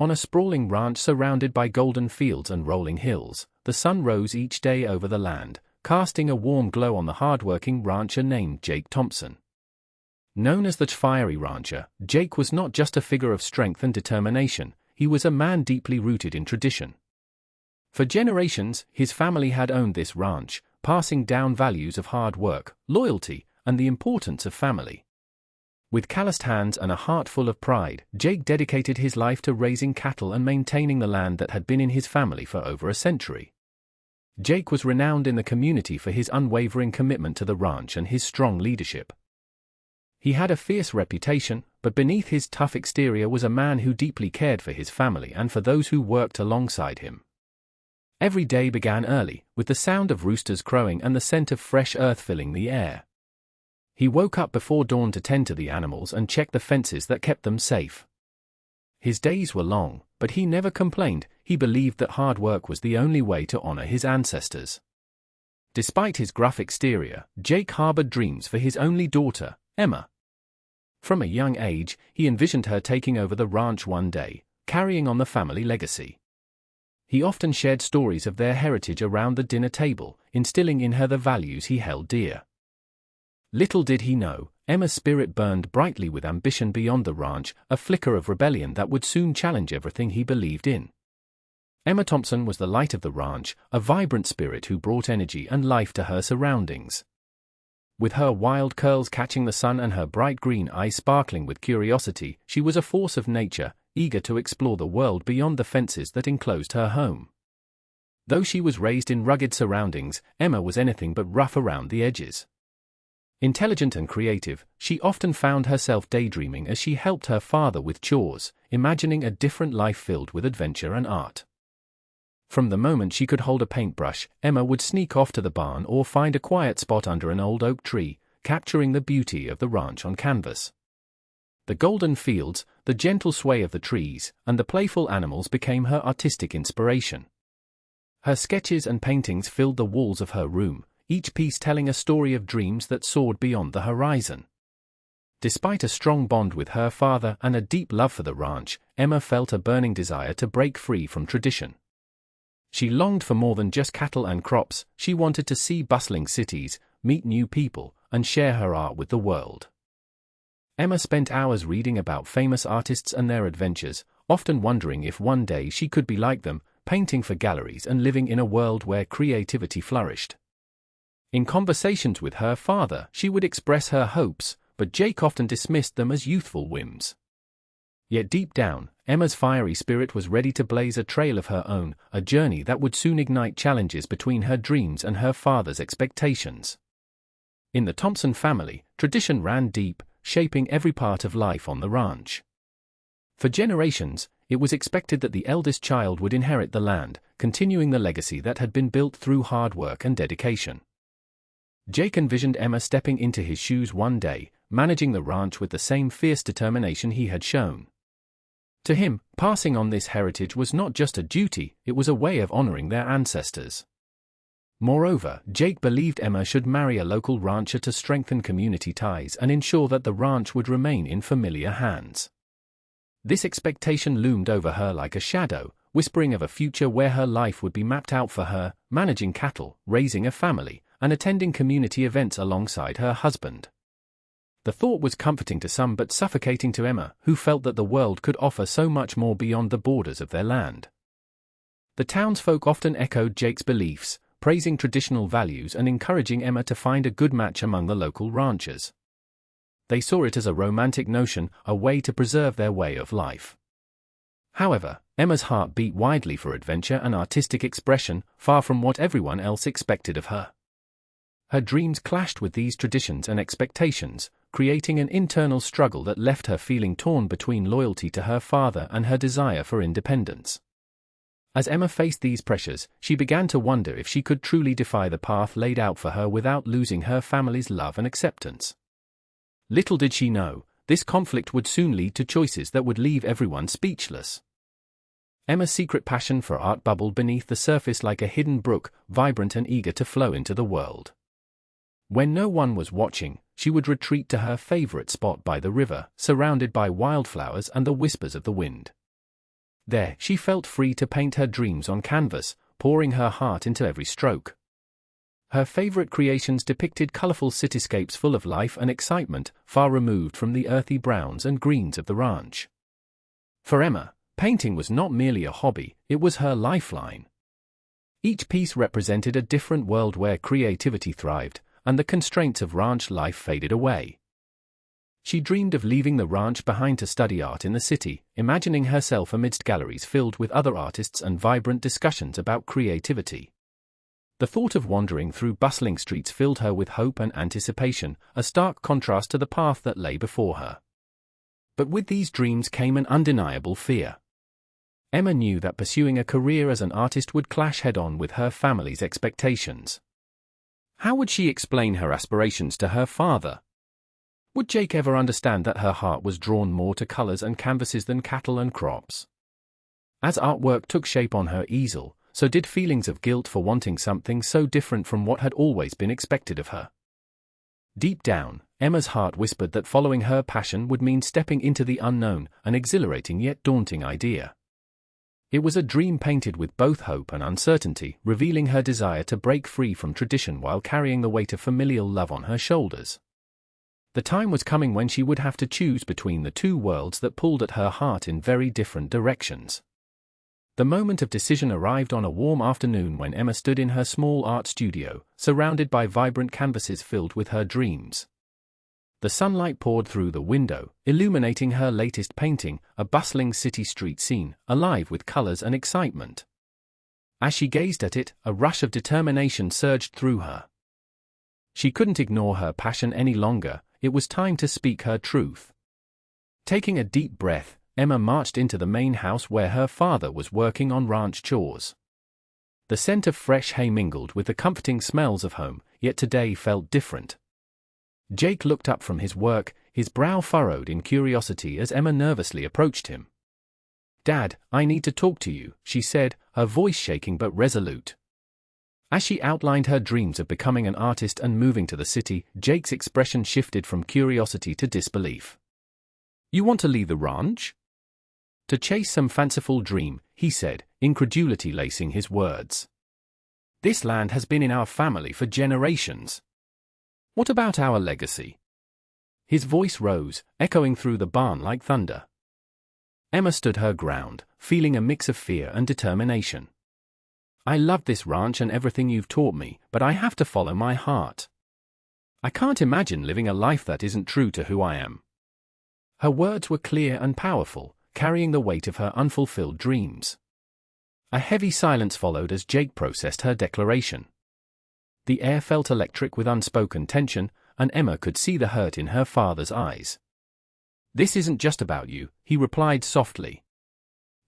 On a sprawling ranch surrounded by golden fields and rolling hills, the sun rose each day over the land, casting a warm glow on the hard-working rancher named Jake Thompson. Known as the fiery rancher, Jake was not just a figure of strength and determination, he was a man deeply rooted in tradition. For generations, his family had owned this ranch, passing down values of hard work, loyalty, and the importance of family. With calloused hands and a heart full of pride, Jake dedicated his life to raising cattle and maintaining the land that had been in his family for over a century. Jake was renowned in the community for his unwavering commitment to the ranch and his strong leadership. He had a fierce reputation, but beneath his tough exterior was a man who deeply cared for his family and for those who worked alongside him. Every day began early, with the sound of roosters crowing and the scent of fresh earth filling the air. He woke up before dawn to tend to the animals and check the fences that kept them safe. His days were long, but he never complained. He believed that hard work was the only way to honor his ancestors. Despite his gruff exterior, Jake harbored dreams for his only daughter, Emma. From a young age, he envisioned her taking over the ranch one day, carrying on the family legacy. He often shared stories of their heritage around the dinner table, instilling in her the values he held dear. Little did he know, Emma's spirit burned brightly with ambition beyond the ranch, a flicker of rebellion that would soon challenge everything he believed in. Emma Thompson was the light of the ranch, a vibrant spirit who brought energy and life to her surroundings. With her wild curls catching the sun and her bright green eyes sparkling with curiosity, she was a force of nature, eager to explore the world beyond the fences that enclosed her home. Though she was raised in rugged surroundings, Emma was anything but rough around the edges. Intelligent and creative, she often found herself daydreaming as she helped her father with chores, imagining a different life filled with adventure and art. From the moment she could hold a paintbrush, Emma would sneak off to the barn or find a quiet spot under an old oak tree, capturing the beauty of the ranch on canvas. The golden fields, the gentle sway of the trees, and the playful animals became her artistic inspiration. Her sketches and paintings filled the walls of her room, each piece telling a story of dreams that soared beyond the horizon. Despite a strong bond with her father and a deep love for the ranch, Emma felt a burning desire to break free from tradition. She longed for more than just cattle and crops. She wanted to see bustling cities, meet new people, and share her art with the world. Emma spent hours reading about famous artists and their adventures, often wondering if one day she could be like them, painting for galleries and living in a world where creativity flourished. In conversations with her father, she would express her hopes, but Jake often dismissed them as youthful whims. Yet deep down, Emma's fiery spirit was ready to blaze a trail of her own, a journey that would soon ignite challenges between her dreams and her father's expectations. In the Thompson family, tradition ran deep, shaping every part of life on the ranch. For generations, it was expected that the eldest child would inherit the land, continuing the legacy that had been built through hard work and dedication. Jake envisioned Emma stepping into his shoes one day, managing the ranch with the same fierce determination he had shown. To him, passing on this heritage was not just a duty, it was a way of honoring their ancestors. Moreover, Jake believed Emma should marry a local rancher to strengthen community ties and ensure that the ranch would remain in familiar hands. This expectation loomed over her like a shadow, whispering of a future where her life would be mapped out for her, managing cattle, raising a family, and attending community events alongside her husband. The thought was comforting to some but suffocating to Emma, who felt that the world could offer so much more beyond the borders of their land. The townsfolk often echoed Jake's beliefs, praising traditional values and encouraging Emma to find a good match among the local ranchers. They saw it as a romantic notion, a way to preserve their way of life. However, Emma's heart beat widely for adventure and artistic expression, far from what everyone else expected of her. Her dreams clashed with these traditions and expectations, creating an internal struggle that left her feeling torn between loyalty to her father and her desire for independence. As Emma faced these pressures, she began to wonder if she could truly defy the path laid out for her without losing her family's love and acceptance. Little did she know, this conflict would soon lead to choices that would leave everyone speechless. Emma's secret passion for art bubbled beneath the surface like a hidden brook, vibrant and eager to flow into the world. When no one was watching, she would retreat to her favorite spot by the river, surrounded by wildflowers and the whispers of the wind. There, she felt free to paint her dreams on canvas, pouring her heart into every stroke. Her favorite creations depicted colorful cityscapes full of life and excitement, far removed from the earthy browns and greens of the ranch. For Emma, painting was not merely a hobby, it was her lifeline. Each piece represented a different world where creativity thrived, and the constraints of ranch life faded away. She dreamed of leaving the ranch behind to study art in the city, imagining herself amidst galleries filled with other artists and vibrant discussions about creativity. The thought of wandering through bustling streets filled her with hope and anticipation, a stark contrast to the path that lay before her. But with these dreams came an undeniable fear. Emma knew that pursuing a career as an artist would clash head-on with her family's expectations. How would she explain her aspirations to her father? Would Jake ever understand that her heart was drawn more to colors and canvases than cattle and crops? As artwork took shape on her easel, so did feelings of guilt for wanting something so different from what had always been expected of her. Deep down, Emma's heart whispered that following her passion would mean stepping into the unknown, an exhilarating yet daunting idea. It was a dream painted with both hope and uncertainty, revealing her desire to break free from tradition while carrying the weight of familial love on her shoulders. The time was coming when she would have to choose between the two worlds that pulled at her heart in very different directions. The moment of decision arrived on a warm afternoon when Emma stood in her small art studio, surrounded by vibrant canvases filled with her dreams. The sunlight poured through the window, illuminating her latest painting, a bustling city street scene, alive with colors and excitement. As she gazed at it, a rush of determination surged through her. She couldn't ignore her passion any longer, it was time to speak her truth. Taking a deep breath, Emma marched into the main house where her father was working on ranch chores. The scent of fresh hay mingled with the comforting smells of home, yet today felt different. Jake looked up from his work, his brow furrowed in curiosity as Emma nervously approached him. "Dad, I need to talk to you," she said, her voice shaking but resolute. As she outlined her dreams of becoming an artist and moving to the city, Jake's expression shifted from curiosity to disbelief. "You want to leave the ranch?" "To chase some fanciful dream," he said, incredulity lacing his words. "This land has been in our family for generations. What about our legacy?" His voice rose, echoing through the barn like thunder. Emma stood her ground, feeling a mix of fear and determination. "I love this ranch and everything you've taught me, but I have to follow my heart. I can't imagine living a life that isn't true to who I am." Her words were clear and powerful, carrying the weight of her unfulfilled dreams. A heavy silence followed as Jake processed her declaration. The air felt electric with unspoken tension, and Emma could see the hurt in her father's eyes. "This isn't just about you," he replied softly.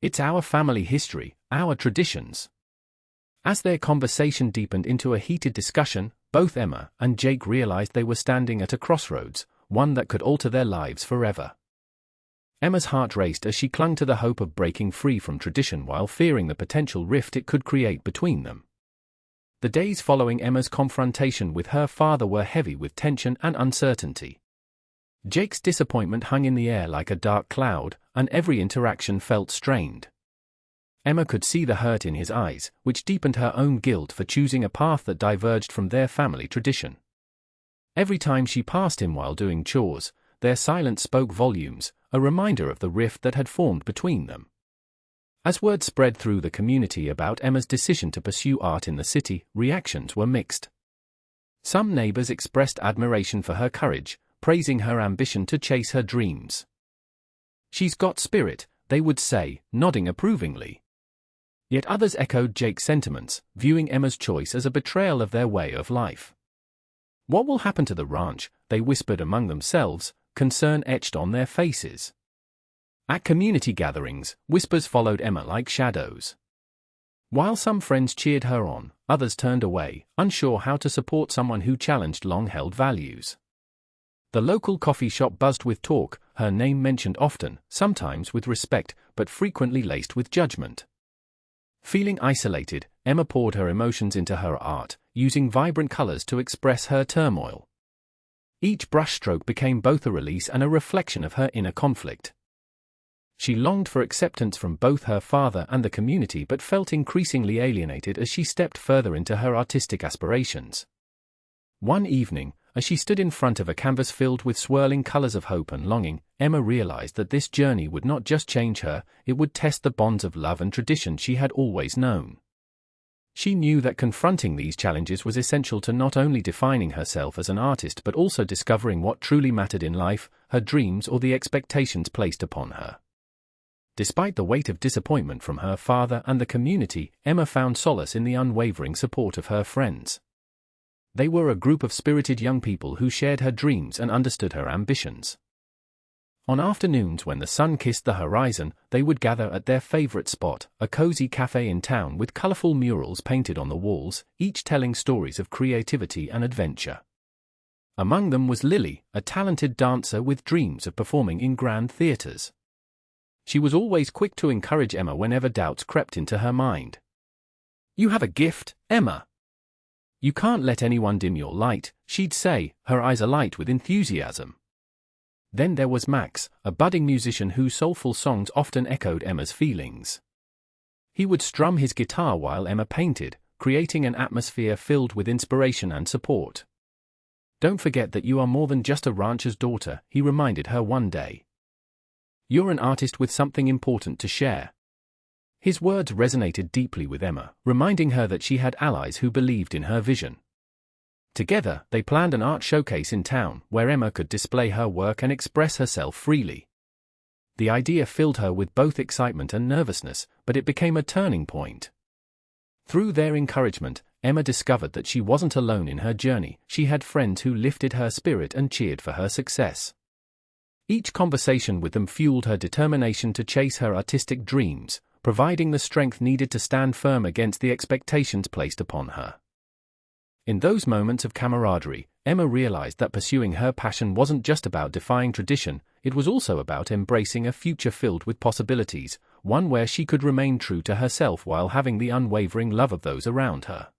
"It's our family history, our traditions." As their conversation deepened into a heated discussion, both Emma and Jake realized they were standing at a crossroads, one that could alter their lives forever. Emma's heart raced as she clung to the hope of breaking free from tradition while fearing the potential rift it could create between them. The days following Emma's confrontation with her father were heavy with tension and uncertainty. Jake's disappointment hung in the air like a dark cloud, and every interaction felt strained. Emma could see the hurt in his eyes, which deepened her own guilt for choosing a path that diverged from their family tradition. Every time she passed him while doing chores, their silence spoke volumes, a reminder of the rift that had formed between them. As word spread through the community about Emma's decision to pursue art in the city, reactions were mixed. Some neighbors expressed admiration for her courage, praising her ambition to chase her dreams. "She's got spirit," they would say, nodding approvingly. Yet others echoed Jake's sentiments, viewing Emma's choice as a betrayal of their way of life. "What will happen to the ranch?" they whispered among themselves, concern etched on their faces. At community gatherings, whispers followed Emma like shadows. While some friends cheered her on, others turned away, unsure how to support someone who challenged long-held values. The local coffee shop buzzed with talk, her name mentioned often, sometimes with respect, but frequently laced with judgment. Feeling isolated, Emma poured her emotions into her art, using vibrant colors to express her turmoil. Each brushstroke became both a release and a reflection of her inner conflict. She longed for acceptance from both her father and the community but felt increasingly alienated as she stepped further into her artistic aspirations. One evening, as she stood in front of a canvas filled with swirling colors of hope and longing, Emma realized that this journey would not just change her, it would test the bonds of love and tradition she had always known. She knew that confronting these challenges was essential to not only defining herself as an artist but also discovering what truly mattered in life, her dreams or the expectations placed upon her. Despite the weight of disappointment from her father and the community, Emma found solace in the unwavering support of her friends. They were a group of spirited young people who shared her dreams and understood her ambitions. On afternoons when the sun kissed the horizon, they would gather at their favorite spot, a cozy cafe in town with colorful murals painted on the walls, each telling stories of creativity and adventure. Among them was Lily, a talented dancer with dreams of performing in grand theaters. She was always quick to encourage Emma whenever doubts crept into her mind. "You have a gift, Emma. You can't let anyone dim your light," she'd say, her eyes alight with enthusiasm. Then there was Max, a budding musician whose soulful songs often echoed Emma's feelings. He would strum his guitar while Emma painted, creating an atmosphere filled with inspiration and support. "Don't forget that you are more than just a rancher's daughter," he reminded her one day. "You're an artist with something important to share." His words resonated deeply with Emma, reminding her that she had allies who believed in her vision. Together, they planned an art showcase in town, where Emma could display her work and express herself freely. The idea filled her with both excitement and nervousness, but it became a turning point. Through their encouragement, Emma discovered that she wasn't alone in her journey. She had friends who lifted her spirit and cheered for her success. Each conversation with them fueled her determination to chase her artistic dreams, providing the strength needed to stand firm against the expectations placed upon her. In those moments of camaraderie, Emma realized that pursuing her passion wasn't just about defying tradition, it was also about embracing a future filled with possibilities, one where she could remain true to herself while having the unwavering love of those around her.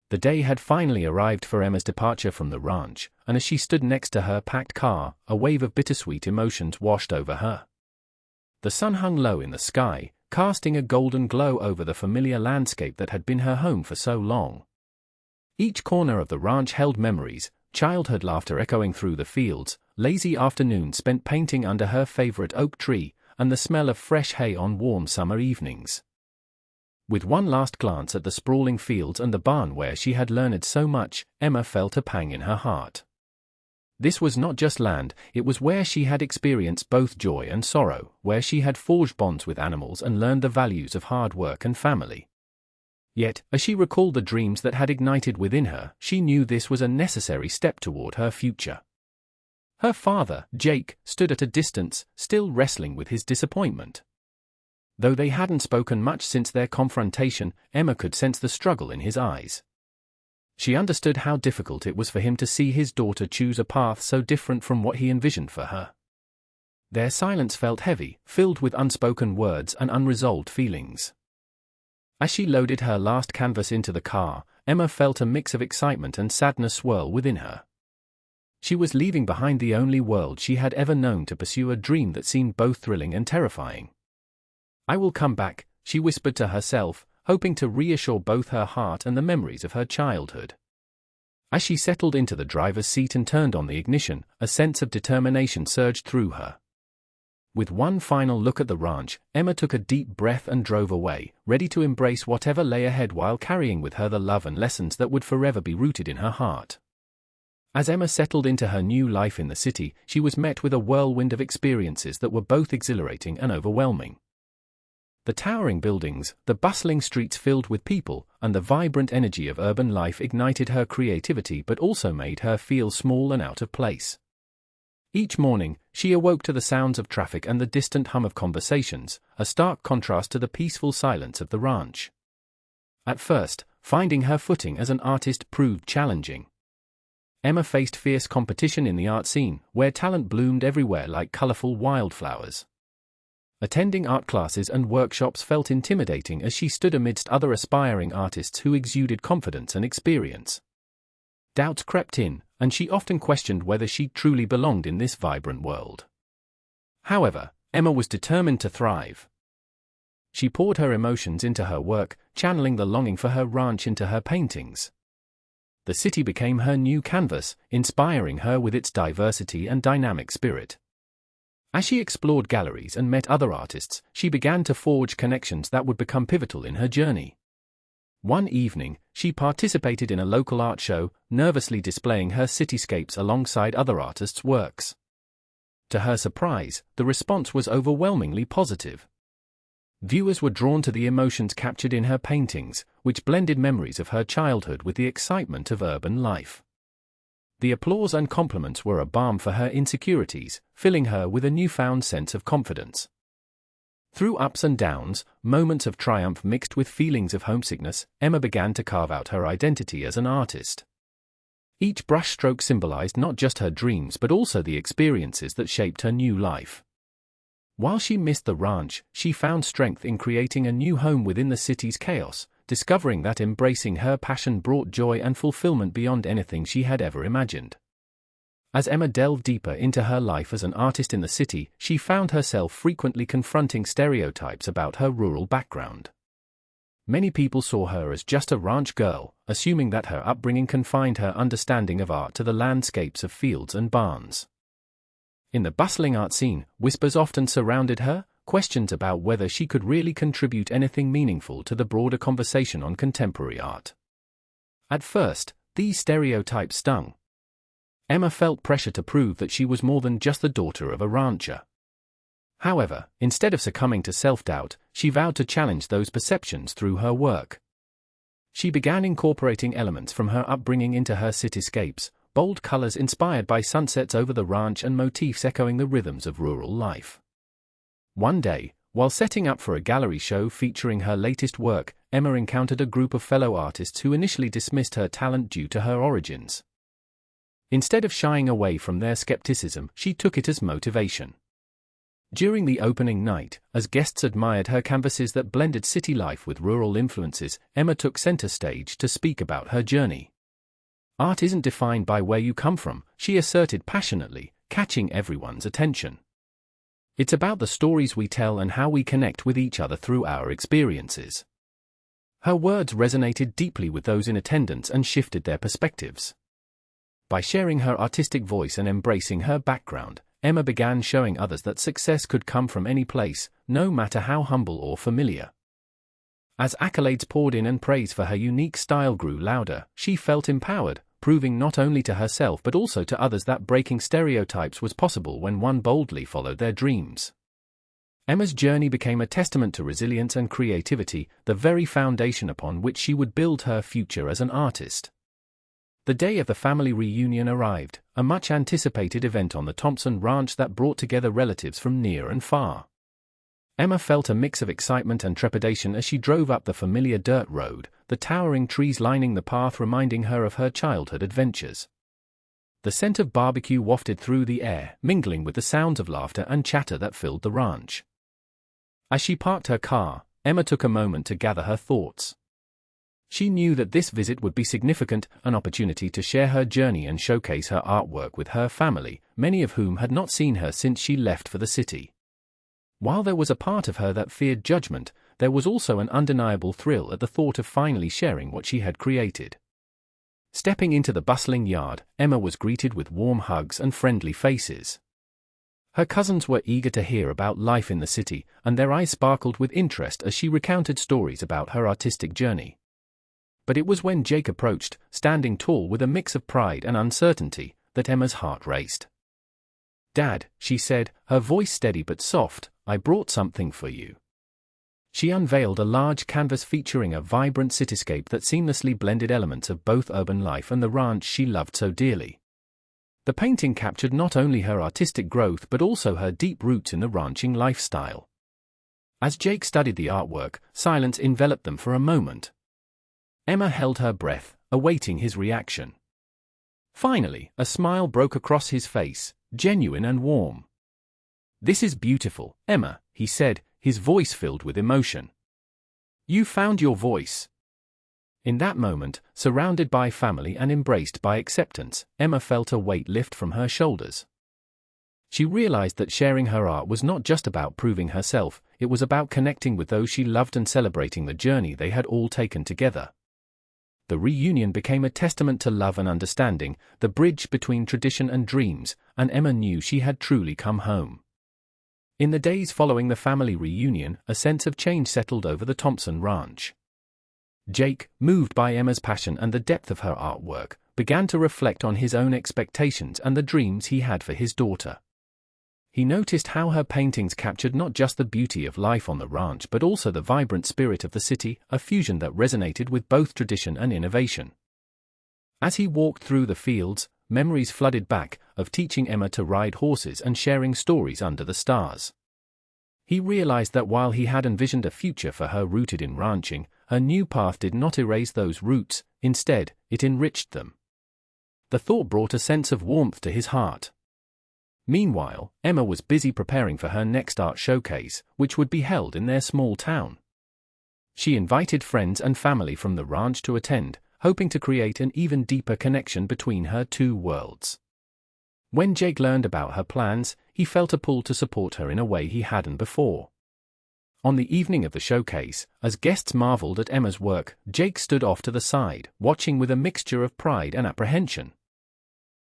The day had finally arrived for Emma's departure from the ranch, and as she stood next to her packed car, a wave of bittersweet emotions washed over her. The sun hung low in the sky, casting a golden glow over the familiar landscape that had been her home for so long. Each corner of the ranch held memories, childhood laughter echoing through the fields, lazy afternoons spent painting under her favorite oak tree, and the smell of fresh hay on warm summer evenings. With one last glance at the sprawling fields and the barn where she had learned so much, Emma felt a pang in her heart. This was not just land, it was where she had experienced both joy and sorrow, where she had forged bonds with animals and learned the values of hard work and family. Yet, as she recalled the dreams that had ignited within her, she knew this was a necessary step toward her future. Her father, Jake, stood at a distance, still wrestling with his disappointment. Though they hadn't spoken much since their confrontation, Emma could sense the struggle in his eyes. She understood how difficult it was for him to see his daughter choose a path so different from what he envisioned for her. Their silence felt heavy, filled with unspoken words and unresolved feelings. As she loaded her last canvas into the car, Emma felt a mix of excitement and sadness swirl within her. She was leaving behind the only world she had ever known to pursue a dream that seemed both thrilling and terrifying. "I will come back," she whispered to herself, hoping to reassure both her heart and the memories of her childhood. As she settled into the driver's seat and turned on the ignition, a sense of determination surged through her. With one final look at the ranch, Emma took a deep breath and drove away, ready to embrace whatever lay ahead while carrying with her the love and lessons that would forever be rooted in her heart. As Emma settled into her new life in the city, she was met with a whirlwind of experiences that were both exhilarating and overwhelming. The towering buildings, the bustling streets filled with people, and the vibrant energy of urban life ignited her creativity but also made her feel small and out of place. Each morning, she awoke to the sounds of traffic and the distant hum of conversations, a stark contrast to the peaceful silence of the ranch. At first, finding her footing as an artist proved challenging. Emma faced fierce competition in the art scene, where talent bloomed everywhere like colorful wildflowers. Attending art classes and workshops felt intimidating as she stood amidst other aspiring artists who exuded confidence and experience. Doubts crept in, and she often questioned whether she truly belonged in this vibrant world. However, Emma was determined to thrive. She poured her emotions into her work, channeling the longing for her ranch into her paintings. The city became her new canvas, inspiring her with its diversity and dynamic spirit. As she explored galleries and met other artists, she began to forge connections that would become pivotal in her journey. One evening, she participated in a local art show, nervously displaying her cityscapes alongside other artists' works. To her surprise, the response was overwhelmingly positive. Viewers were drawn to the emotions captured in her paintings, which blended memories of her childhood with the excitement of urban life. The applause and compliments were a balm for her insecurities, filling her with a newfound sense of confidence. Through ups and downs, moments of triumph mixed with feelings of homesickness, Emma began to carve out her identity as an artist. Each brushstroke symbolized not just her dreams but also the experiences that shaped her new life. While she missed the ranch, she found strength in creating a new home within the city's chaos, discovering that embracing her passion brought joy and fulfillment beyond anything she had ever imagined. As Emma delved deeper into her life as an artist in the city, she found herself frequently confronting stereotypes about her rural background. Many people saw her as just a ranch girl, assuming that her upbringing confined her understanding of art to the landscapes of fields and barns. In the bustling art scene, whispers often surrounded her, questions about whether she could really contribute anything meaningful to the broader conversation on contemporary art. At first, these stereotypes stung. Emma felt pressure to prove that she was more than just the daughter of a rancher. However, instead of succumbing to self-doubt, she vowed to challenge those perceptions through her work. She began incorporating elements from her upbringing into her cityscapes, bold colors inspired by sunsets over the ranch and motifs echoing the rhythms of rural life. One day, while setting up for a gallery show featuring her latest work, Emma encountered a group of fellow artists who initially dismissed her talent due to her origins. Instead of shying away from their skepticism, she took it as motivation. During the opening night, as guests admired her canvases that blended city life with rural influences, Emma took center stage to speak about her journey. Art isn't defined by where you come from, she asserted passionately, catching everyone's attention. It's about the stories we tell and how we connect with each other through our experiences. Her words resonated deeply with those in attendance and shifted their perspectives. By sharing her artistic voice and embracing her background, Emma began showing others that success could come from any place, no matter how humble or familiar. As accolades poured in and praise for her unique style grew louder, she felt empowered, proving not only to herself but also to others that breaking stereotypes was possible when one boldly followed their dreams. Emma's journey became a testament to resilience and creativity, the very foundation upon which she would build her future as an artist. The day of the family reunion arrived, a much-anticipated event on the Thompson Ranch that brought together relatives from near and far. Emma felt a mix of excitement and trepidation as she drove up the familiar dirt road, the towering trees lining the path reminding her of her childhood adventures. The scent of barbecue wafted through the air, mingling with the sounds of laughter and chatter that filled the ranch. As she parked her car, Emma took a moment to gather her thoughts. She knew that this visit would be significant, an opportunity to share her journey and showcase her artwork with her family, many of whom had not seen her since she left for the city. While there was a part of her that feared judgment, there was also an undeniable thrill at the thought of finally sharing what she had created. Stepping into the bustling yard, Emma was greeted with warm hugs and friendly faces. Her cousins were eager to hear about life in the city, and their eyes sparkled with interest as she recounted stories about her artistic journey. But it was when Jake approached, standing tall with a mix of pride and uncertainty, that Emma's heart raced. "Dad," she said, her voice steady but soft, "I brought something for you." She unveiled a large canvas featuring a vibrant cityscape that seamlessly blended elements of both urban life and the ranch she loved so dearly. The painting captured not only her artistic growth but also her deep roots in the ranching lifestyle. As Jake studied the artwork, silence enveloped them for a moment. Emma held her breath, awaiting his reaction. Finally, a smile broke across his face, genuine and warm. "This is beautiful, Emma," he said, his voice filled with emotion. "You found your voice." In that moment, surrounded by family and embraced by acceptance, Emma felt a weight lift from her shoulders. She realized that sharing her art was not just about proving herself, it was about connecting with those she loved and celebrating the journey they had all taken together. The reunion became a testament to love and understanding, the bridge between tradition and dreams, and Emma knew she had truly come home. In the days following the family reunion, a sense of change settled over the Thompson ranch. Jake, moved by Emma's passion and the depth of her artwork, began to reflect on his own expectations and the dreams he had for his daughter. He noticed how her paintings captured not just the beauty of life on the ranch but also the vibrant spirit of the city, a fusion that resonated with both tradition and innovation. As he walked through the fields, memories flooded back, of teaching Emma to ride horses and sharing stories under the stars. He realized that while he had envisioned a future for her rooted in ranching, her new path did not erase those roots, instead, it enriched them. The thought brought a sense of warmth to his heart. Meanwhile, Emma was busy preparing for her next art showcase, which would be held in their small town. She invited friends and family from the ranch to attend, hoping to create an even deeper connection between her two worlds. When Jake learned about her plans, he felt a pull to support her in a way he hadn't before. On the evening of the showcase, as guests marveled at Emma's work, Jake stood off to the side, watching with a mixture of pride and apprehension.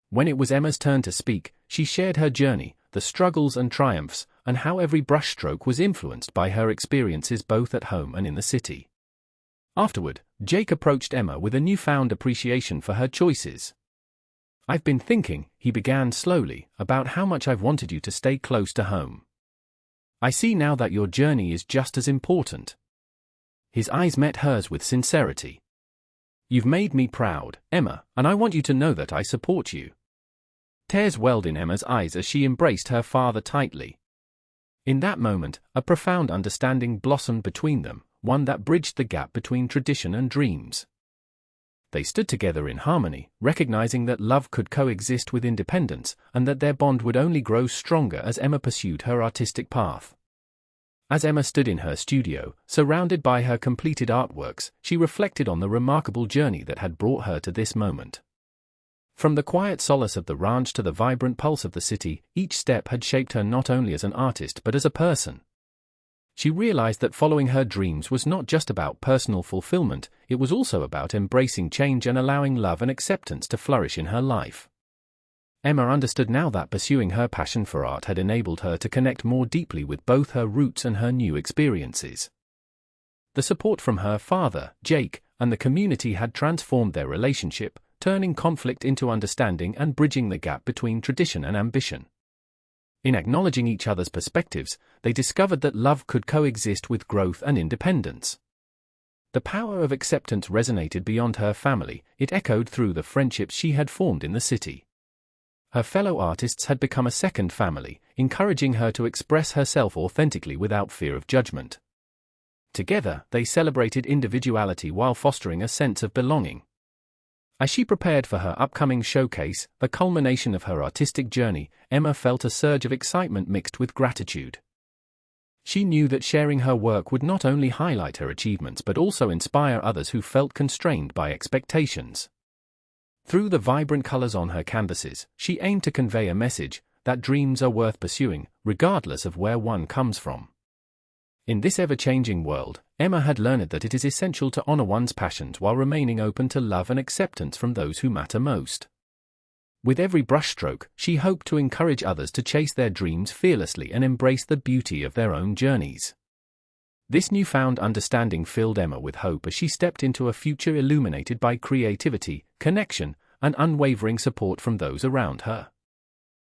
When it was Emma's turn to speak, she shared her journey, the struggles and triumphs, and how every brushstroke was influenced by her experiences both at home and in the city. Afterward, Jake approached Emma with a newfound appreciation for her choices. "I've been thinking," he began slowly, "about how much I've wanted you to stay close to home. I see now that your journey is just as important." His eyes met hers with sincerity. "You've made me proud, Emma, and I want you to know that I support you." Tears welled in Emma's eyes as she embraced her father tightly. In that moment, a profound understanding blossomed between them, one that bridged the gap between tradition and dreams. They stood together in harmony, recognizing that love could coexist with independence, and that their bond would only grow stronger as Emma pursued her artistic path. As Emma stood in her studio, surrounded by her completed artworks, she reflected on the remarkable journey that had brought her to this moment. From the quiet solace of the ranch to the vibrant pulse of the city, each step had shaped her not only as an artist but as a person. She realized that following her dreams was not just about personal fulfillment, it was also about embracing change and allowing love and acceptance to flourish in her life. Emma understood now that pursuing her passion for art had enabled her to connect more deeply with both her roots and her new experiences. The support from her father, Jake, and the community had transformed their relationship, turning conflict into understanding and bridging the gap between tradition and ambition. In acknowledging each other's perspectives, they discovered that love could coexist with growth and independence. The power of acceptance resonated beyond her family, it echoed through the friendships she had formed in the city. Her fellow artists had become a second family, encouraging her to express herself authentically without fear of judgment. Together, they celebrated individuality while fostering a sense of belonging. As she prepared for her upcoming showcase, the culmination of her artistic journey, Emma felt a surge of excitement mixed with gratitude. She knew that sharing her work would not only highlight her achievements but also inspire others who felt constrained by expectations. Through the vibrant colors on her canvases, she aimed to convey a message that dreams are worth pursuing, regardless of where one comes from. In this ever-changing world, Emma had learned that it is essential to honor one's passions while remaining open to love and acceptance from those who matter most. With every brushstroke, she hoped to encourage others to chase their dreams fearlessly and embrace the beauty of their own journeys. This newfound understanding filled Emma with hope as she stepped into a future illuminated by creativity, connection, and unwavering support from those around her.